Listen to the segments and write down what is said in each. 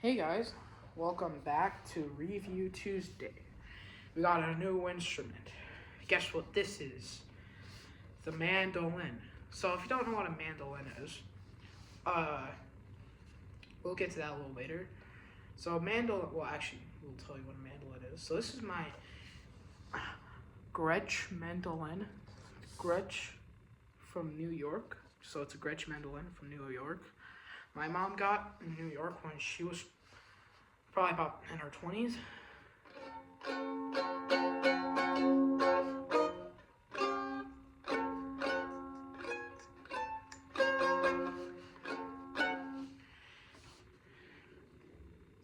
Hey guys, welcome back to Review Tuesday. We got a new instrument. Guess what this is? The mandolin. So if you don't know what a mandolin is, we'll get to that a little later. So mandolin, well actually, we'll tell you what a mandolin is. So this is my Gretsch mandolin. Gretsch from New York. So it's a Gretsch mandolin from New York. My mom got in New York when she was probably about in her 20s.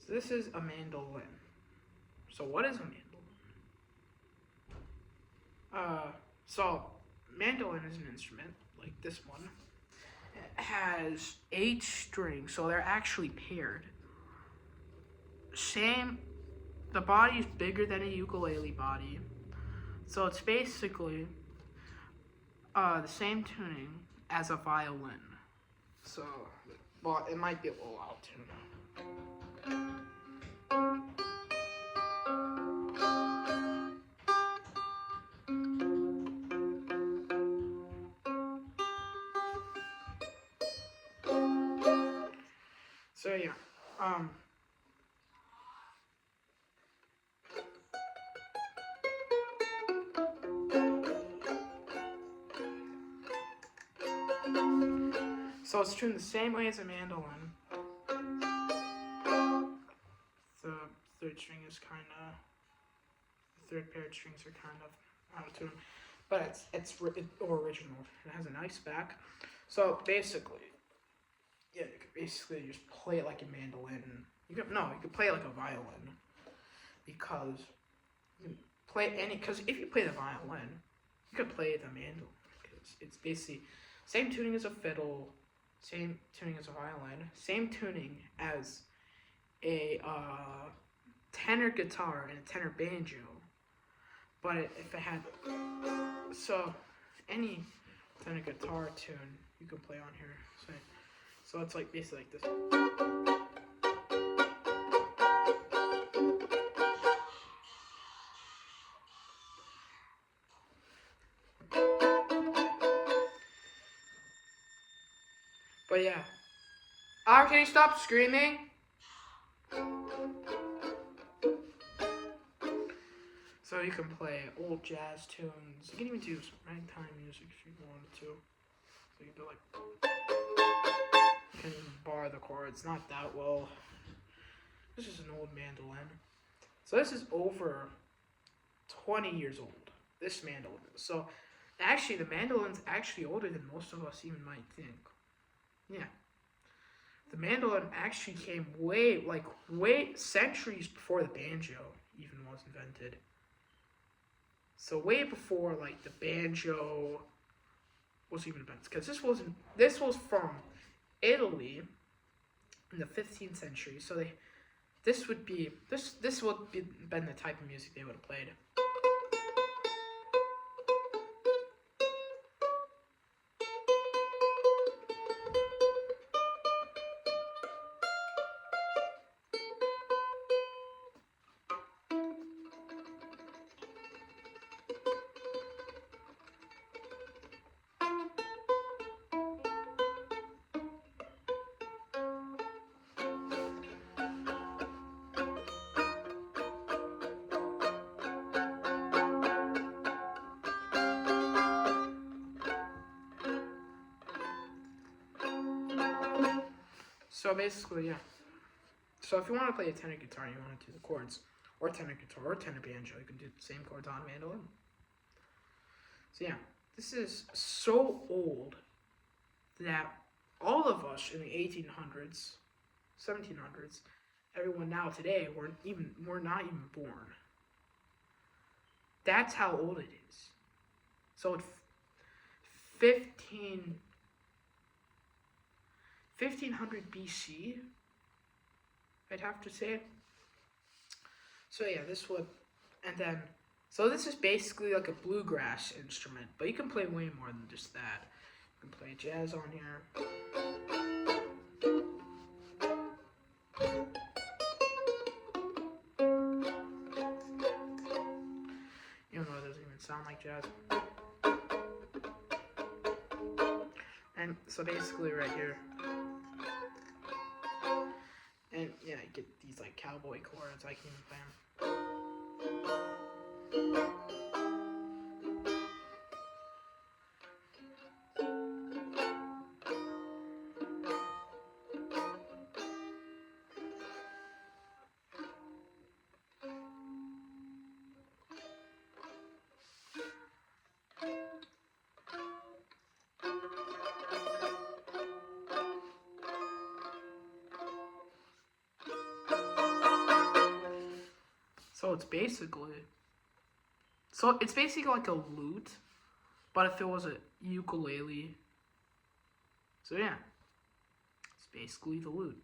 So this is a mandolin. So what is a mandolin? So mandolin is an instrument like this one. It has 8 strings, so they're actually paired. The body is bigger than a ukulele body, so it's basically the same tuning as a violin. So, well, it might be a little out tune. So yeah, so it's tuned the same way as a mandolin. The third string is the third paired strings are kind of out of tune, but it's original. It has a nice back. So basically, yeah, you could basically just play it like a mandolin. You could play it like a violin, because you can play because if you play the violin, you could play the mandolin, because it's basically same tuning as a fiddle, same tuning as a violin, same tuning as a tenor guitar and a tenor banjo. But if it had any tenor guitar tune you can play on here. So it's like basically like this. But yeah. Can you stop screaming? So you can play old jazz tunes. You can even do some ragtime music if you wanted to. So you can do like, you can bar the chords, not that well. This is an old mandolin. So this is over 20 years old. This mandolin. So actually, the mandolin's actually older than most of us even might think. Yeah. The mandolin actually came way centuries before the banjo even was invented. So way before like the banjo was even invented, because this was from Italy in the 15th century. So this would been the type of music they would have played. So basically, yeah. So if you want to play a tenor guitar and you want to do the chords, or tenor guitar, or tenor banjo, you can do the same chords on mandolin. So yeah, this is so old that all of us in the 1800s, 1700s, everyone now today, we're not even born. That's how old it is. So it's 1500 BC, I'd have to say. So yeah, this is basically like a bluegrass instrument, but you can play way more than just that. You can play jazz on here. sound like jazz. And so basically right here, and yeah, you get these like cowboy chords. I can even play them. So it's basically like a lute, but if it was a ukulele. So yeah, it's basically the lute.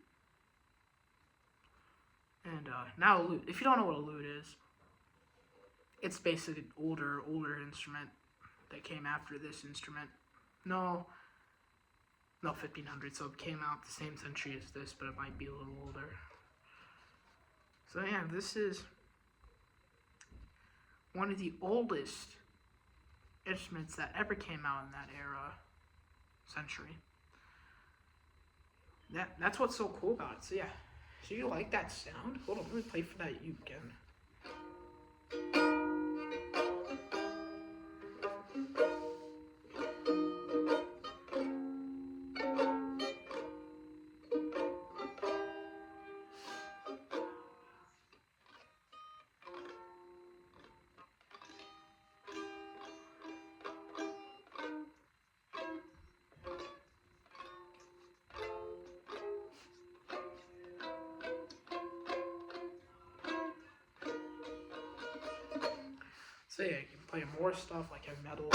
And now a lute. If you don't know what a lute is, it's basically an older instrument that came after this instrument. No, 1500. So it came out the same century as this, but it might be a little older. So yeah, this is one of the oldest instruments that ever came out in that century. That's what's so cool about it. So yeah, so you like that sound? Hold on, let me play for that uke again. So yeah, you can play more stuff like heavy metal.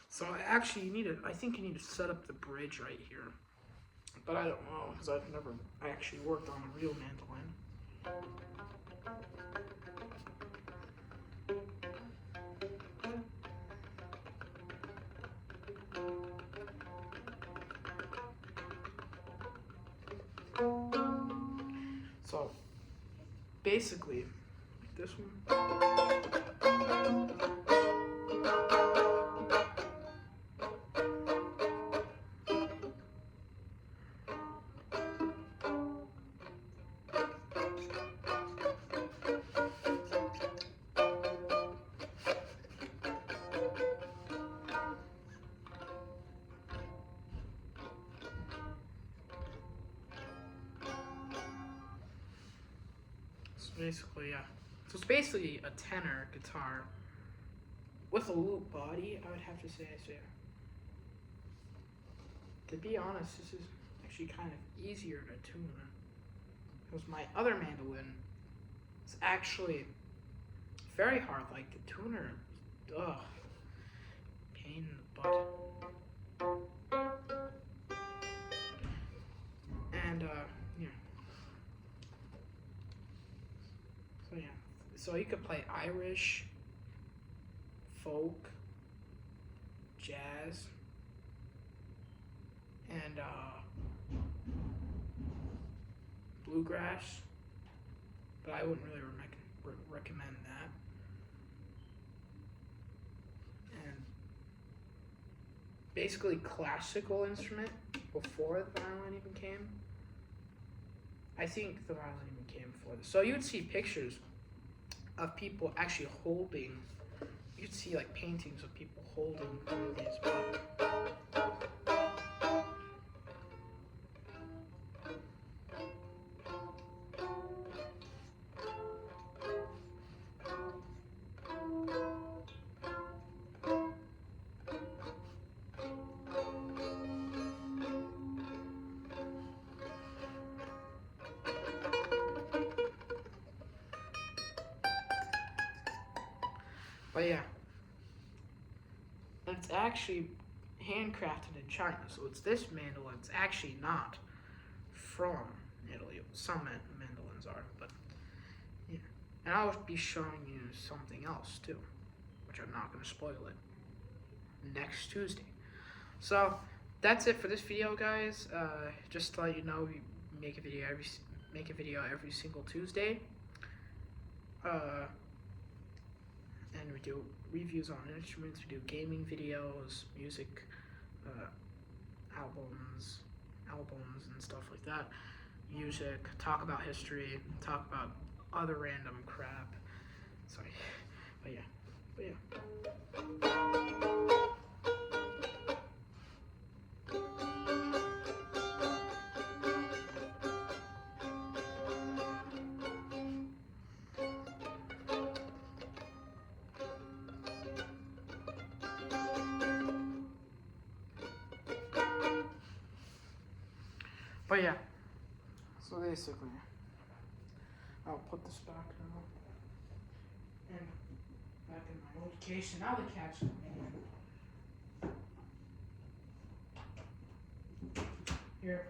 So actually, I think you need to set up the bridge right here. But I don't know, because I've never actually worked on a real mandolin. So basically, like this one. Basically, yeah. So it's basically a tenor guitar with a loop body, I would have to say. So yeah. To be honest, this is actually kind of easier to tune because my other mandolin is actually very hard. Like the tuner, pain in the butt. And yeah. So yeah. So you could play Irish, folk, jazz, and bluegrass, but I wouldn't really recommend that. And basically classical instrument before the violin even came. I think the violin even came before this. So you would see pictures of people actually holding, you'd see like paintings of people holding these. But yeah, and it's actually handcrafted in China, so it's this mandolin. It's actually not from Italy. Some mandolins are, but yeah. And I'll be showing you something else too, which I'm not going to spoil it, next Tuesday. So that's it for this video, guys. Just to let you know, we make a video every single Tuesday. And we do reviews on instruments. We do gaming videos, music, albums and stuff like that. Music, talk about history, talk about other random crap. Sorry, but yeah. But yeah, so basically, I'll put this back now. And back in my old case, and now the cat's coming in. Here.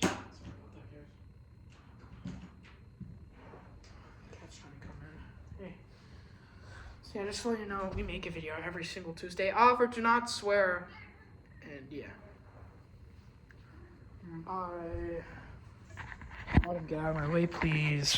Sorry about that, guys. Cat's trying to come in. Hey. So yeah, just to let you know, we make a video every single Tuesday. However, do not swear. And yeah. Bye. Let him get out of my way, please.